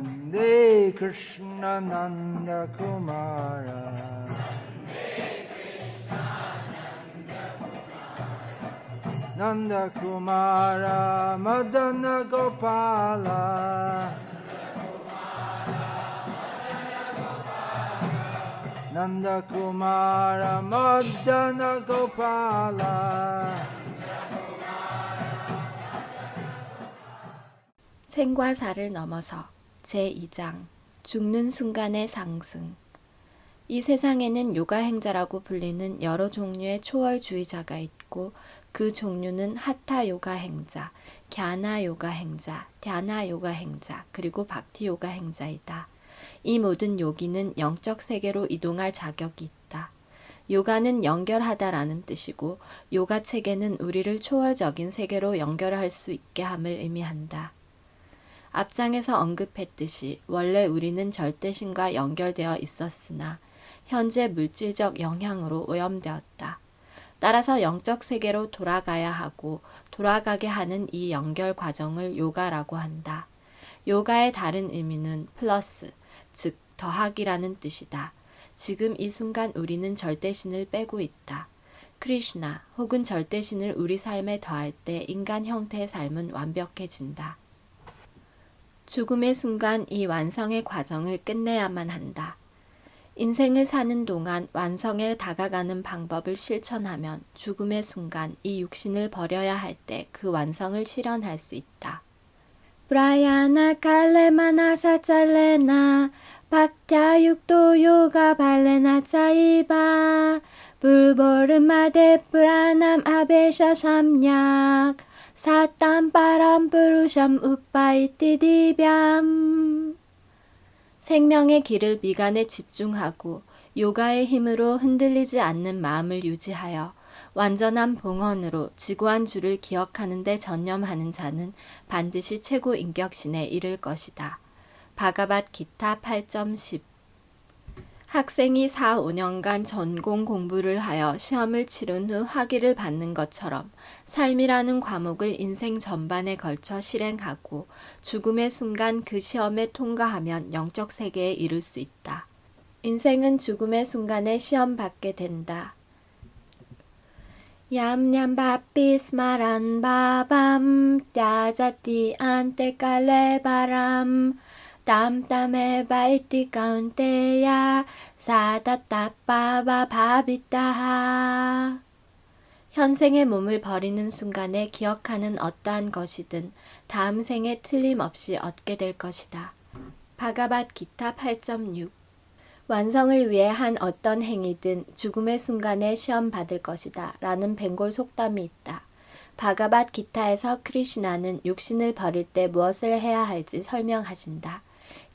Nande Krishna Nanda Kumara Nanda Kumara Madana Gopala Nanda Kumara Madana Gopala 생과 사를 넘어서 제2장 죽는 순간의 상승. 이 세상에는 요가 행자라고 불리는 여러 종류의 초월주의자가 있고 그 종류는 하타 요가 행자, 갸나 요가 행자, ಧ್ಯಾ나 요가 행자, 그리고 박티 요가 행자이다. 이 모든 요기는 영적 세계로 이동할 자격이 있다. 요가는 연결하다라는 뜻이고 요가 체계는 우리를 초월적인 세계로 연결할 수 있게 함을 의미한다. 앞장에서 언급했듯이 원래 우리는 절대신과 연결되어 있었으나 현재 물질적 영향으로 오염되었다. 따라서 영적 세계로 돌아가야 하고 돌아가게 하는 이 연결 과정을 요가라고 한다. 요가의 다른 의미는 플러스, 즉 더하기라는 뜻이다. 지금 이 순간 우리는 절대신을 빼고 있다. 크리슈나 혹은 절대신을 우리 삶에 더할 때 인간 형태의 삶은 완벽해진다. 죽음의 순간 이 완성의 과정을 끝내야만 한다. 인생을 사는 동안 완성에 다가가는 방법을 실천하면 죽음의 순간 이 육신을 버려야 할 때 그 완성을 실현할 수 있다. 브라야나 칼레마나 사찰레나 박타육도 요가 발레나 짜이바 불보르마데 프라남 아베샤 삼약 사탄 바람 부루샴 우빠이띠 디뱀. 생명의 길을 미간에 집중하고 요가의 힘으로 흔들리지 않는 마음을 유지하여 완전한 봉헌으로 지구한 주를 기억하는 데 전념하는 자는 반드시 최고 인격신에 이를 것이다. 바가밧 기타 8.10. 학생이 4, 5년간 전공 공부를 하여 시험을 치른 후 학위를 받는 것처럼 삶이라는 과목을 인생 전반에 걸쳐 실행하고 죽음의 순간 그 시험에 통과하면 영적 세계에 이를 수 있다. 인생은 죽음의 순간에 시험 받게 된다. 얌얌 바피스마란 바밤 떼자티 안테칼레 바람 땀땀에 바이티 가운데야 사다따빠바 바비따하. 현생의 몸을 버리는 순간에 기억하는 어떠한 것이든 다음 생에 틀림없이 얻게 될 것이다. 바가밧 기타 8.6. 완성을 위해 한 어떤 행위든 죽음의 순간에 시험 받을 것이다 라는 벵골 속담이 있다. 바가밧 기타에서 크리슈나는 육신을 버릴 때 무엇을 해야 할지 설명하신다.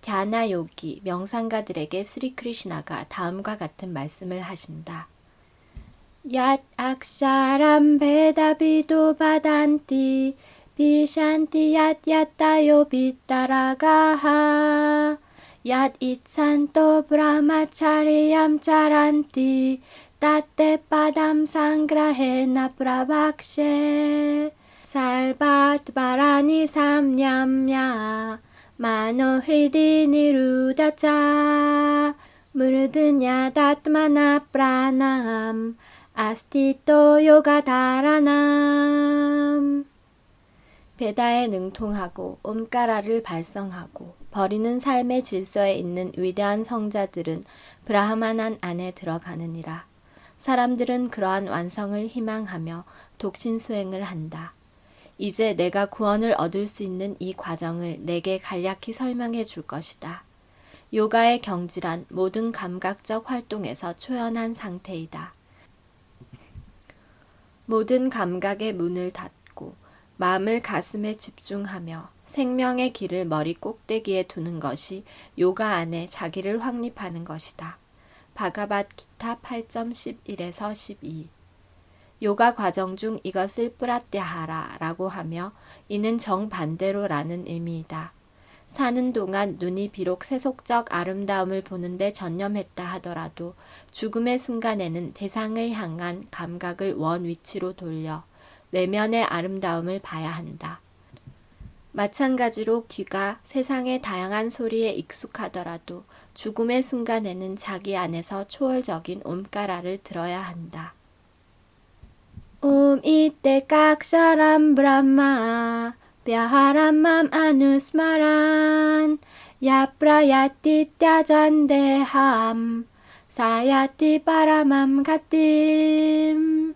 갸나 요기, 명상가들에게 스리 크리슈나가 다음과 같은 말씀을 하신다. 얏 악샤람 베다비도 바단티 비샨티 얏 얏다요 비따라가하 얏 이찬토 브라마차리얌 차란티 따떼 빠담 상그라헤나 브라박셰 살바트 바라니 삼냠야 마노 흐리디 니루다차 무르드냐 다트마나 프라남 아스티토 요가 다라남. 베다에 능통하고 옴까라를 발성하고 버리는 삶의 질서에 있는 위대한 성자들은 브라하마난 안에 들어가느니라. 사람들은 그러한 완성을 희망하며 독신 수행을 한다. 이제 내가 구원을 얻을 수 있는 이 과정을 내게 간략히 설명해 줄 것이다. 요가의 경지란 모든 감각적 활동에서 초연한 상태이다. 모든 감각의 문을 닫고 마음을 가슴에 집중하며 생명의 길을 머리 꼭대기에 두는 것이 요가 안에 자기를 확립하는 것이다. 바가밧 기타 8.11에서 12. 요가 과정 중 이것을 뿌라떼하라라고 하며 이는 정반대로라는 의미이다. 사는 동안 눈이 비록 세속적 아름다움을 보는데 전념했다 하더라도 죽음의 순간에는 대상을 향한 감각을 원 위치로 돌려 내면의 아름다움을 봐야 한다. 마찬가지로 귀가 세상의 다양한 소리에 익숙하더라도 죽음의 순간에는 자기 안에서 초월적인 옴까라를 들어야 한다. 이때 kaksaram brahma pyaharamam anusmaran yaprayati tyajandeham 사야티 파라맘 가뜸.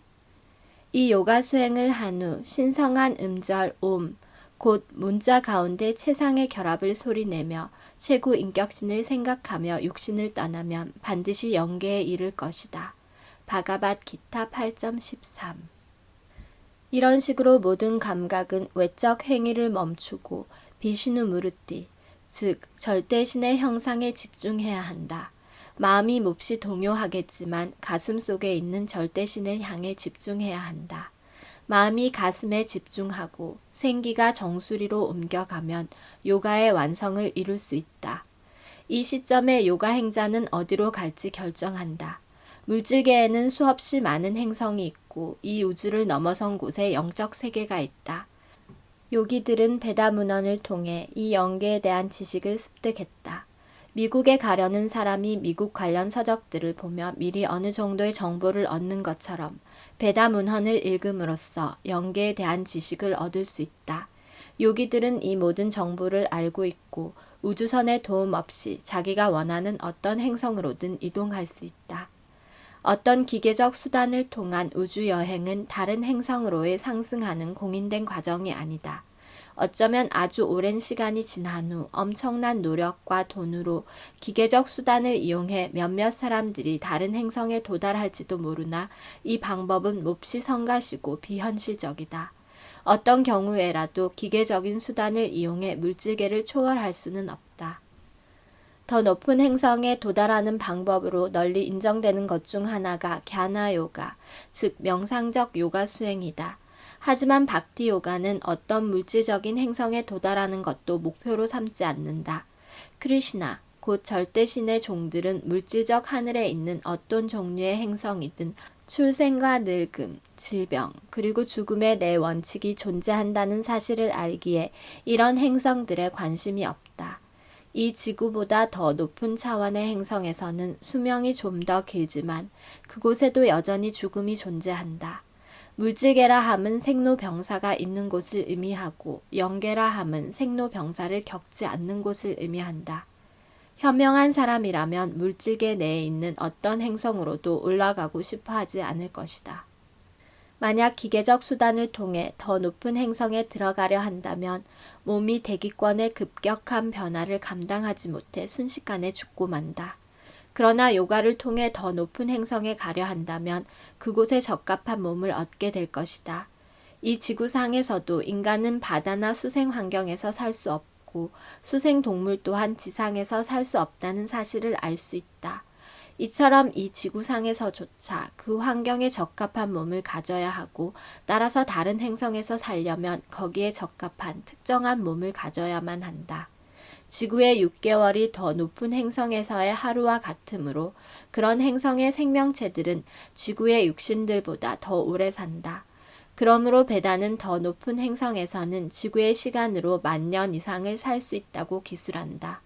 이 요가 수행을 한 후 신성한 음절 옴, 곧 문자 가운데 최상의 결합을 소리내며 최고 인격신을 생각하며 육신을 떠나면 반드시 영계에 이를 것이다. 바가밧 기타 8.13. 이런 식으로 모든 감각은 외적 행위를 멈추고 비시누 무르띠, 즉 절대신의 형상에 집중해야 한다. 마음이 몹시 동요하겠지만 가슴 속에 있는 절대신을 향해 집중해야 한다. 마음이 가슴에 집중하고 생기가 정수리로 옮겨가면 요가의 완성을 이룰 수 있다. 이 시점에 요가 행자는 어디로 갈지 결정한다. 물질계에는 수없이 많은 행성이 있고 이 우주를 넘어선 곳에 영적 세계가 있다. 요기들은 베다 문헌을 통해 이 영계에 대한 지식을 습득했다. 미국에 가려는 사람이 미국 관련 서적들을 보며 미리 어느 정도의 정보를 얻는 것처럼 베다 문헌을 읽음으로써 영계에 대한 지식을 얻을 수 있다. 요기들은 이 모든 정보를 알고 있고 우주선의 도움 없이 자기가 원하는 어떤 행성으로든 이동할 수 있다. 어떤 기계적 수단을 통한 우주 여행은 다른 행성으로의 상승하는 공인된 과정이 아니다. 어쩌면 아주 오랜 시간이 지난 후 엄청난 노력과 돈으로 기계적 수단을 이용해 몇몇 사람들이 다른 행성에 도달할지도 모르나 이 방법은 몹시 성가시고 비현실적이다. 어떤 경우에라도 기계적인 수단을 이용해 물질계를 초월할 수는 없다. 더 높은 행성에 도달하는 방법으로 널리 인정되는 것 중 하나가 갸나 요가, 즉 명상적 요가 수행이다. 하지만 박티 요가는 어떤 물질적인 행성에 도달하는 것도 목표로 삼지 않는다. 크리시나, 곧 절대신의 종들은 물질적 하늘에 있는 어떤 종류의 행성이든 출생과 늙음, 질병, 그리고 죽음의 네 원칙이 존재한다는 사실을 알기에 이런 행성들에 관심이 없다. 이 지구보다 더 높은 차원의 행성에서는 수명이 좀 더 길지만 그곳에도 여전히 죽음이 존재한다. 물질계라 함은 생로병사가 있는 곳을 의미하고 영계라 함은 생로병사를 겪지 않는 곳을 의미한다. 현명한 사람이라면 물질계 내에 있는 어떤 행성으로도 올라가고 싶어 하지 않을 것이다. 만약 기계적 수단을 통해 더 높은 행성에 들어가려 한다면 몸이 대기권의 급격한 변화를 감당하지 못해 순식간에 죽고 만다. 그러나 요가를 통해 더 높은 행성에 가려 한다면 그곳에 적합한 몸을 얻게 될 것이다. 이 지구상에서도 인간은 바다나 수생 환경에서 살 수 없고 수생 동물 또한 지상에서 살 수 없다는 사실을 알 수 있다. 이처럼 이 지구상에서조차 그 환경에 적합한 몸을 가져야 하고 따라서 다른 행성에서 살려면 거기에 적합한 특정한 몸을 가져야만 한다. 지구의 6개월이 더 높은 행성에서의 하루와 같으므로 그런 행성의 생명체들은 지구의 육신들보다 더 오래 산다. 그러므로 베다는 더 높은 행성에서는 지구의 시간으로 10,000년 이상을 살 수 있다고 기술한다.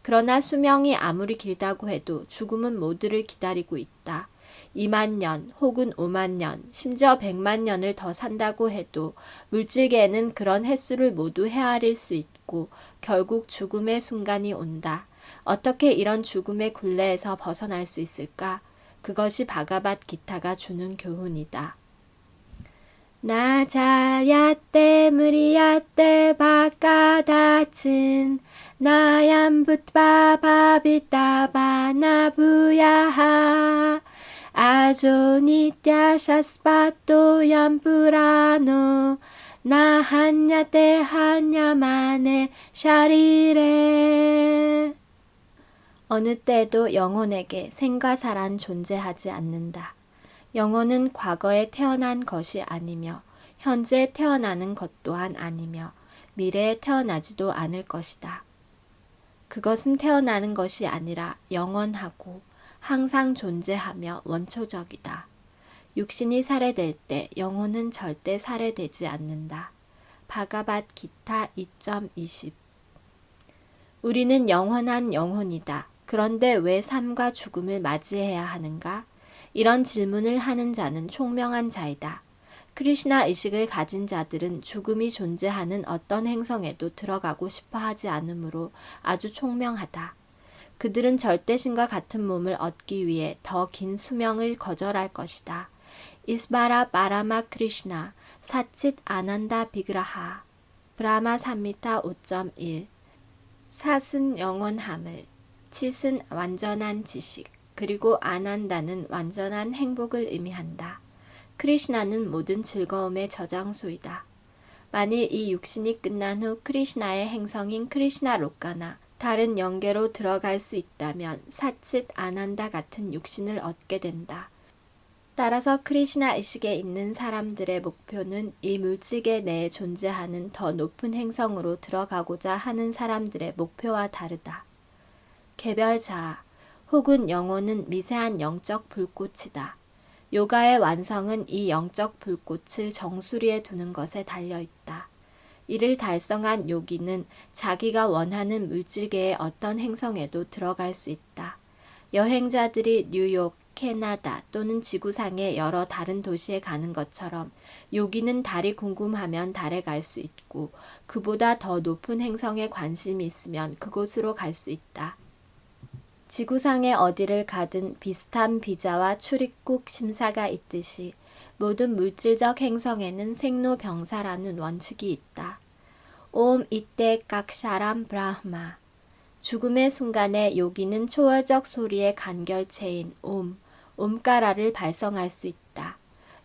그러나 수명이 아무리 길다고 해도 죽음은 모두를 기다리고 있다. 20,000년 혹은 50,000년, 심지어 100,000년을 더 산다고 해도 물질계에는 그런 횟수를 모두 헤아릴 수 있고 결국 죽음의 순간이 온다. 어떻게 이런 죽음의 굴레에서 벗어날 수 있을까? 그것이 바가밧 기타가 주는 교훈이다. 나자야떼 무리야떼 바가다친 나얌붓바바비타바나부야하 아조니트야 샤스파토 얌푸라노 나한야떼 한야마네 샤리레. 어느 때에도 영혼에게 생과 사란 존재하지 않는다. 영혼은 과거에 태어난 것이 아니며 현재 태어나는 것 또한 아니며 미래에 태어나지도 않을 것이다. 그것은 태어나는 것이 아니라 영원하고 항상 존재하며 원초적이다. 육신이 살해될 때 영혼은 절대 살해되지 않는다. 바가밧기타 2.20. 우리는 영원한 영혼이다. 그런데 왜 삶과 죽음을 맞이해야 하는가? 이런 질문을 하는 자는 총명한 자이다. 크리슈나 의식을 가진 자들은 죽음이 존재하는 어떤 행성에도 들어가고 싶어 하지 않으므로 아주 총명하다. 그들은 절대신과 같은 몸을 얻기 위해 더 긴 수명을 거절할 것이다. 이스바라 바라마 크리슈나 사칫 아난다 비그라하 브라마 삼미타 5.1. 삿은 영원함을, 칫은 완전한 지식, 그리고 아난다는 완전한 행복을 의미한다. 크리슈나는 모든 즐거움의 저장소이다. 만일 이 육신이 끝난 후 크리슈나의 행성인 크리슈나 록가나 다른 영계로 들어갈 수 있다면 사칫 아난다 같은 육신을 얻게 된다. 따라서 크리슈나 의식에 있는 사람들의 목표는 이 물질계 내에 존재하는 더 높은 행성으로 들어가고자 하는 사람들의 목표와 다르다. 개별자아 혹은 영혼은 미세한 영적 불꽃이다. 요가의 완성은 이 영적 불꽃을 정수리에 두는 것에 달려있다. 이를 달성한 요기는 자기가 원하는 물질계의 어떤 행성에도 들어갈 수 있다. 여행자들이 뉴욕, 캐나다 또는 지구상의 여러 다른 도시에 가는 것처럼 요기는 달이 궁금하면 달에 갈 수 있고 그보다 더 높은 행성에 관심이 있으면 그곳으로 갈 수 있다. 지구상의 어디를 가든 비슷한 비자와 출입국 심사가 있듯이 모든 물질적 행성에는 생로병사라는 원칙이 있다. 옴 이때 깍샤람 브라흐마. 죽음의 순간에 요기는 초월적 소리의 간결체인 옴까라를 발성할 수 있다.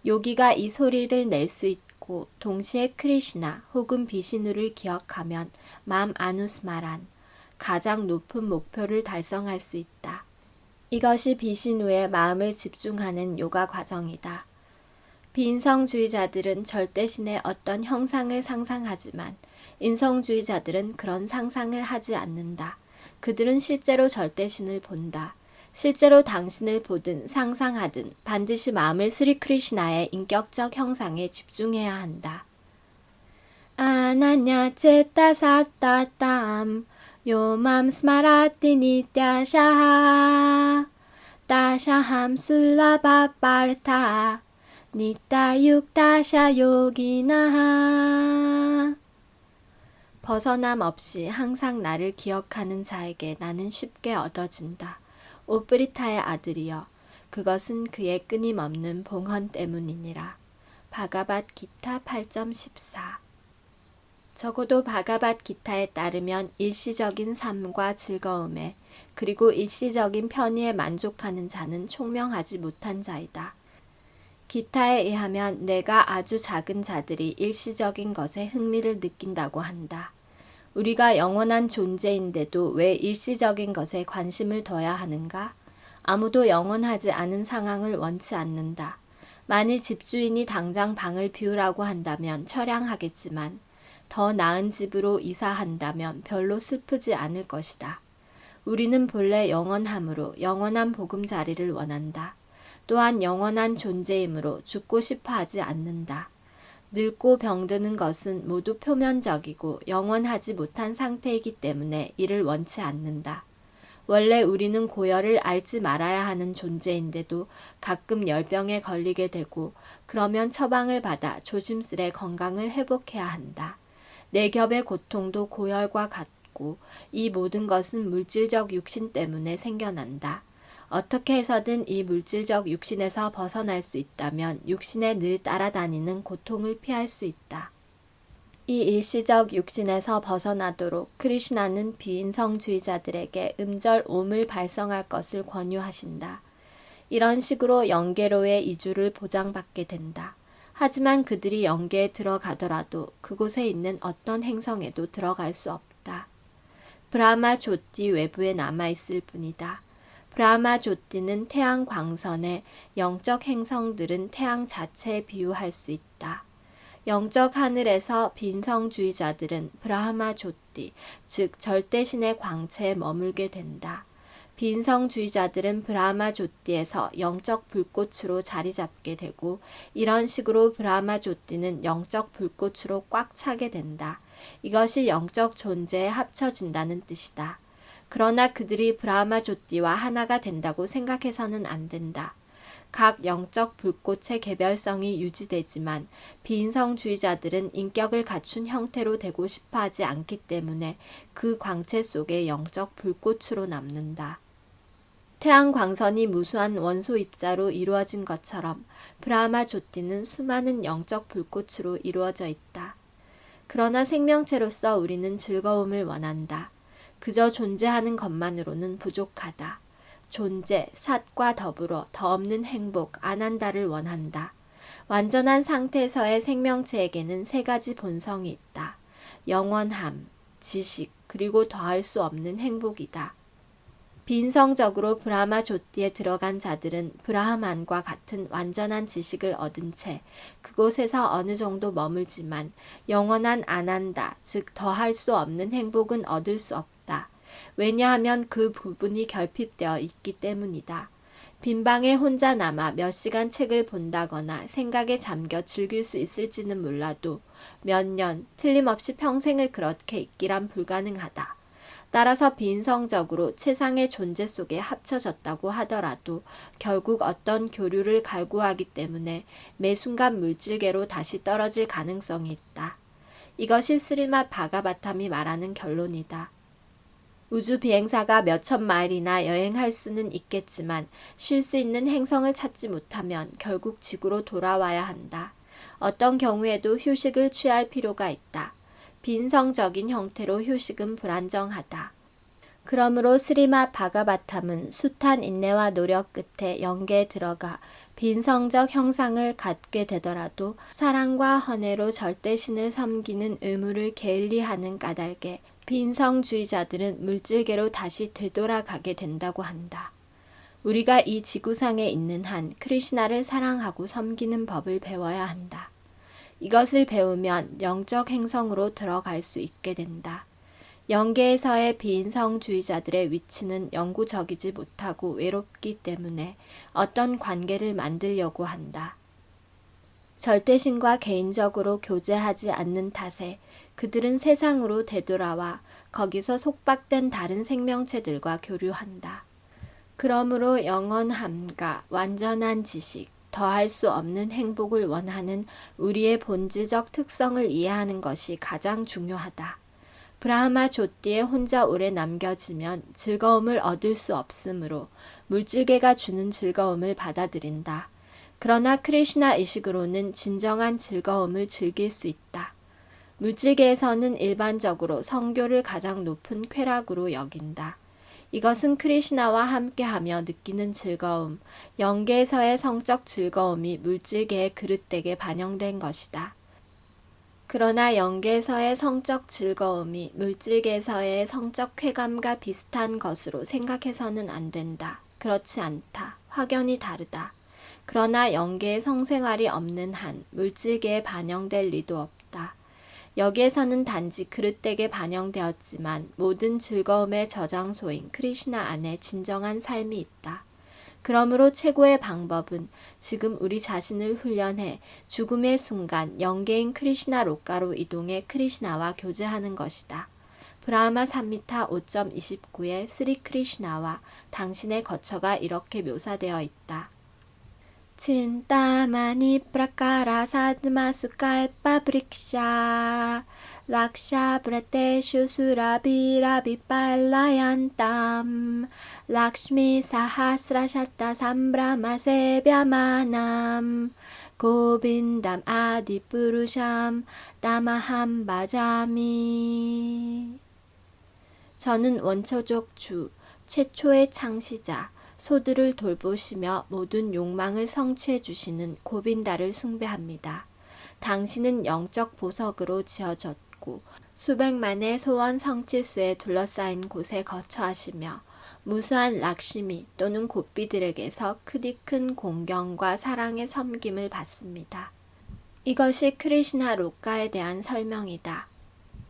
요기가 이 소리를 낼 수 있고 동시에 크리슈나 혹은 비시누를 기억하면 맘 아누스마란 가장 높은 목표를 달성할 수 있다. 이것이 비시누의 마음을 집중하는 요가 과정이다. 비인성주의자들은 절대신의 어떤 형상을 상상하지만 인성주의자들은 그런 상상을 하지 않는다. 그들은 실제로 절대신을 본다. 실제로 당신을 보든 상상하든 반드시 마음을 스리 크리슈나의 인격적 형상에 집중해야 한다. 아나냐 체타사타탐 요맘 스마라티 니타샤하 따샤함 술라바파르타 니타육타샤 요기나하. 벗어남 없이 항상 나를 기억하는 자에게 나는 쉽게 얻어진다. 오브리타의 아들이여, 그것은 그의 끊임없는 봉헌 때문이니라. 바가밧기타 8.14. 적어도 바가밧기타에 따르면 일시적인 삶과 즐거움에 그리고 일시적인 편의에 만족하는 자는 총명하지 못한 자이다. 기타에 의하면 내가 아주 작은 자들이 일시적인 것에 흥미를 느낀다고 한다. 우리가 영원한 존재인데도 왜 일시적인 것에 관심을 둬야 하는가? 아무도 영원하지 않은 상황을 원치 않는다. 만일 집주인이 당장 방을 비우라고 한다면 처량하겠지만 더 나은 집으로 이사한다면 별로 슬프지 않을 것이다. 우리는 본래 영원함으로 영원한 보금자리를 원한다. 또한 영원한 존재이므로 죽고 싶어 하지 않는다. 늙고 병드는 것은 모두 표면적이고 영원하지 못한 상태이기 때문에 이를 원치 않는다. 원래 우리는 고열을 앓지 말아야 하는 존재인데도 가끔 열병에 걸리게 되고 그러면 처방을 받아 조심스레 건강을 회복해야 한다. 내 겹의 고통도 고열과 같고 이 모든 것은 물질적 육신 때문에 생겨난다. 어떻게 해서든 이 물질적 육신에서 벗어날 수 있다면 육신에 늘 따라다니는 고통을 피할 수 있다. 이 일시적 육신에서 벗어나도록 크리슈나는 비인성주의자들에게 음절 옴을 발성할 것을 권유하신다. 이런 식으로 영계로의 이주를 보장받게 된다. 하지만 그들이 영계에 들어가더라도 그곳에 있는 어떤 행성에도 들어갈 수 없다. 브라마 조띠 외부에 남아있을 뿐이다. 브라마 조띠는 태양 광선에 영적 행성들은 태양 자체에 비유할 수 있다. 영적 하늘에서 빈성주의자들은 브라마 조띠, 즉 절대신의 광채에 머물게 된다. 빈성주의자들은 브라마조띠에서 영적 불꽃으로 자리 잡게 되고 이런 식으로 브라마조띠는 영적 불꽃으로 꽉 차게 된다. 이것이 영적 존재에 합쳐진다는 뜻이다. 그러나 그들이 브라마조띠와 하나가 된다고 생각해서는 안 된다. 각 영적 불꽃의 개별성이 유지되지만 비인성주의자들은 인격을 갖춘 형태로 되고 싶어 하지 않기 때문에 그 광채 속에 영적 불꽃으로 남는다. 태양 광선이 무수한 원소 입자로 이루어진 것처럼 브라마조띠는 수많은 영적 불꽃으로 이루어져 있다. 그러나 생명체로서 우리는 즐거움을 원한다. 그저 존재하는 것만으로는 부족하다. 존재, 삿과 더불어 더 없는 행복, 아난다를 원한다. 완전한 상태에서의 생명체에게는 세 가지 본성이 있다. 영원함, 지식, 그리고 더할 수 없는 행복이다. 빈성적으로 브라마조띠에 들어간 자들은 브라흐만과 같은 완전한 지식을 얻은 채 그곳에서 어느 정도 머물지만 영원한 아난다, 즉 더할 수 없는 행복은 얻을 수 없다. 왜냐하면 그 부분이 결핍되어 있기 때문이다. 빈방에 혼자 남아 몇 시간 책을 본다거나 생각에 잠겨 즐길 수 있을지는 몰라도 몇 년, 틀림없이 평생을 그렇게 있기란 불가능하다. 따라서 빈성적으로 최상의 존재 속에 합쳐졌다고 하더라도 결국 어떤 교류를 갈구하기 때문에 매 순간 물질계로 다시 떨어질 가능성이 있다. 이것이 스리맛 바가바탐이 말하는 결론이다. 우주 비행사가 몇천 마일이나 여행할 수는 있겠지만 쉴 수 있는 행성을 찾지 못하면 결국 지구로 돌아와야 한다. 어떤 경우에도 휴식을 취할 필요가 있다. 빈성적인 형태로 휴식은 불안정하다. 그러므로 스리맛 바가바탐은 숱한 인내와 노력 끝에 영계에 들어가 빈성적 형상을 갖게 되더라도 사랑과 헌애로 절대신을 섬기는 의무를 게을리하는 까닭에 빈성주의자들은 물질계로 다시 되돌아가게 된다고 한다. 우리가 이 지구상에 있는 한 크리시나를 사랑하고 섬기는 법을 배워야 한다. 이것을 배우면 영적 행성으로 들어갈 수 있게 된다. 영계에서의 비인성주의자들의 위치는 영구적이지 못하고 외롭기 때문에 어떤 관계를 만들려고 한다. 절대신과 개인적으로 교제하지 않는 탓에 그들은 세상으로 되돌아와 거기서 속박된 다른 생명체들과 교류한다. 그러므로 영원함과 완전한 지식, 더할 수 없는 행복을 원하는 우리의 본질적 특성을 이해하는 것이 가장 중요하다. 브라흐마 조띠에 혼자 오래 남겨지면 즐거움을 얻을 수 없으므로 물질계가 주는 즐거움을 받아들인다. 그러나 크리시나 의식으로는 진정한 즐거움을 즐길 수 있다. 물질계에서는 일반적으로 성교를 가장 높은 쾌락으로 여긴다. 이것은 크리시나와 함께하며 느끼는 즐거움, 영계에서의 성적 즐거움이 물질계의 그릇되게 반영된 것이다. 그러나 영계에서의 성적 즐거움이 물질계에서의 성적 쾌감과 비슷한 것으로 생각해서는 안 된다. 그렇지 않다. 확연히 다르다. 그러나 영계의 성생활이 없는 한 물질계에 반영될 리도 없다. 여기에서는 단지 그릇되게 반영되었지만 모든 즐거움의 저장소인 크리시나 안에 진정한 삶이 있다. 그러므로 최고의 방법은 지금 우리 자신을 훈련해 죽음의 순간 영계인 크리시나 록가로 이동해 크리시나와 교제하는 것이다. 브라흐마 삼미타 5.29의 스리 크리시나와 당신의 거처가 이렇게 묘사되어 있다. Cintamani prakara sadmasukai pabriksha Laksha brateshu surabirabi palayantam Lakshmi sahasrashatta sambrama sebyamanam Govindam adipurusham tamaham bhajami 저는 원초적 주, 최초의 창시자, 소들을 돌보시며 모든 욕망을 성취해 주시는 고빈다를 숭배합니다. 당신은 영적 보석으로 지어졌고 수백만의 소원 성취수에 둘러싸인 곳에 거처하시며 무수한 락시미 또는 곱비들에게서 크디 큰 공경과 사랑의 섬김을 받습니다. 이것이 크리시나 록가에 대한 설명이다.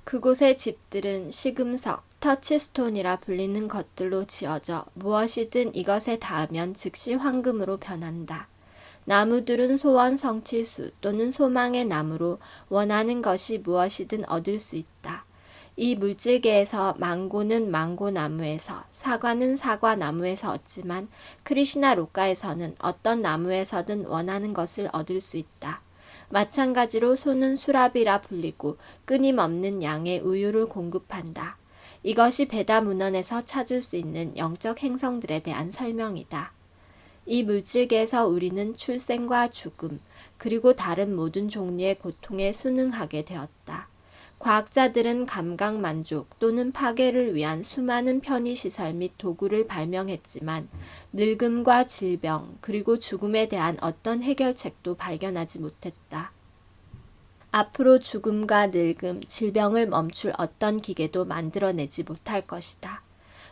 그곳의 집들은 시금석, 터치스톤이라 불리는 것들로 지어져 무엇이든 이것에 닿으면 즉시 황금으로 변한다. 나무들은 소원 성취수 또는 소망의 나무로 원하는 것이 무엇이든 얻을 수 있다. 이 물질계에서 망고는 망고나무에서, 사과는 사과나무에서 얻지만 크리시나 록가에서는 어떤 나무에서든 원하는 것을 얻을 수 있다. 마찬가지로 소는 수라비라 불리고 끊임없는 양의 우유를 공급한다. 이것이 베다 문헌에서 찾을 수 있는 영적 행성들에 대한 설명이다. 이 물질계에서 우리는 출생과 죽음, 그리고 다른 모든 종류의 고통에 순응하게 되었다. 과학자들은 감각 만족 또는 파괴를 위한 수많은 편의시설 및 도구를 발명했지만 늙음과 질병 그리고 죽음에 대한 어떤 해결책도 발견하지 못했다. 앞으로 죽음과 늙음, 질병을 멈출 어떤 기계도 만들어내지 못할 것이다.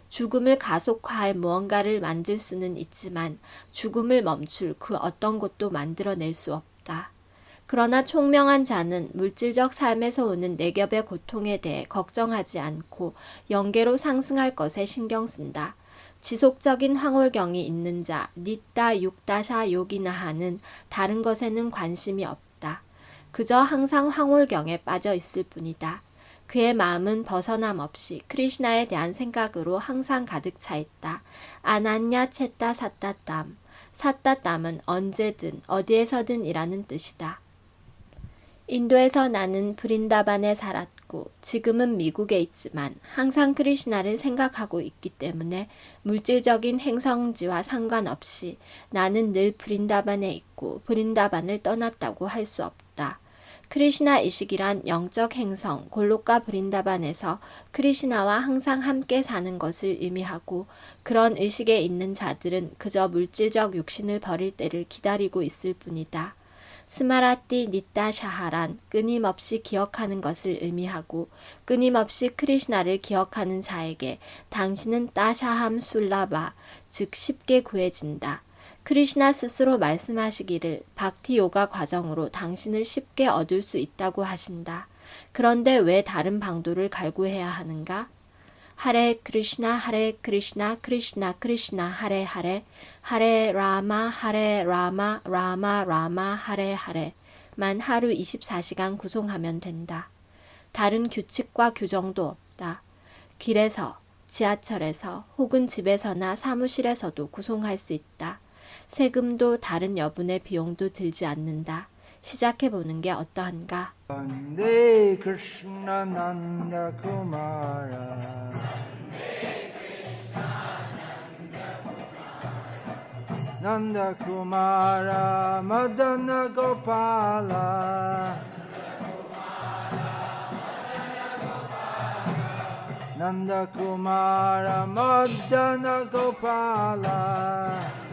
죽음을 가속화할 무언가를 만들 수는 있지만 죽음을 멈출 그 어떤 것도 만들어낼 수 없다. 그러나 총명한 자는 물질적 삶에서 오는 네 겹의 고통에 대해 걱정하지 않고 영계로 상승할 것에 신경 쓴다. 지속적인 황홀경이 있는 자, 니따 육다샤 요기나하는 다른 것에는 관심이 없다. 그저 항상 황홀경에 빠져 있을 뿐이다. 그의 마음은 벗어남 없이 크리시나에 대한 생각으로 항상 가득 차 있다. 아난야 쳇다 사따땀. 사따땀은 언제든 어디에서든 이라는 뜻이다. 인도에서 나는 브린다반에 살았고 지금은 미국에 있지만 항상 크리시나를 생각하고 있기 때문에 물질적인 행성지와 상관없이 나는 늘 브린다반에 있고 브린다반을 떠났다고 할 수 없다. 크리시나 의식이란 영적 행성 골로카 브린다반에서 크리시나와 항상 함께 사는 것을 의미하고 그런 의식에 있는 자들은 그저 물질적 육신을 버릴 때를 기다리고 있을 뿐이다. 스마라띠 니따샤하란 끊임없이 기억하는 것을 의미하고 끊임없이 크리시나를 기억하는 자에게 당신은 따샤함 술라바 즉 쉽게 구해진다. 크리시나 스스로 말씀하시기를 박티 요가 과정으로 당신을 쉽게 얻을 수 있다고 하신다. 그런데 왜 다른 방도를 갈구해야 하는가? 하레 크리시나 크리시나 크리시나 하레 하레 하레 라마 라마 라마 하레 하레만 하루 24시간 구송하면 된다. 다른 규칙과 규정도 없다. 길에서, 지하철에서 혹은 집에서나 사무실에서도 구송할 수 있다. 세금도 다른 여분의 비용도 들지 않는다. 시작해보는 게 어떠한가? Vande Krishna Nanda Kumara Nanda Kumara Madana Gopala Nanda Kumara Madana Gopala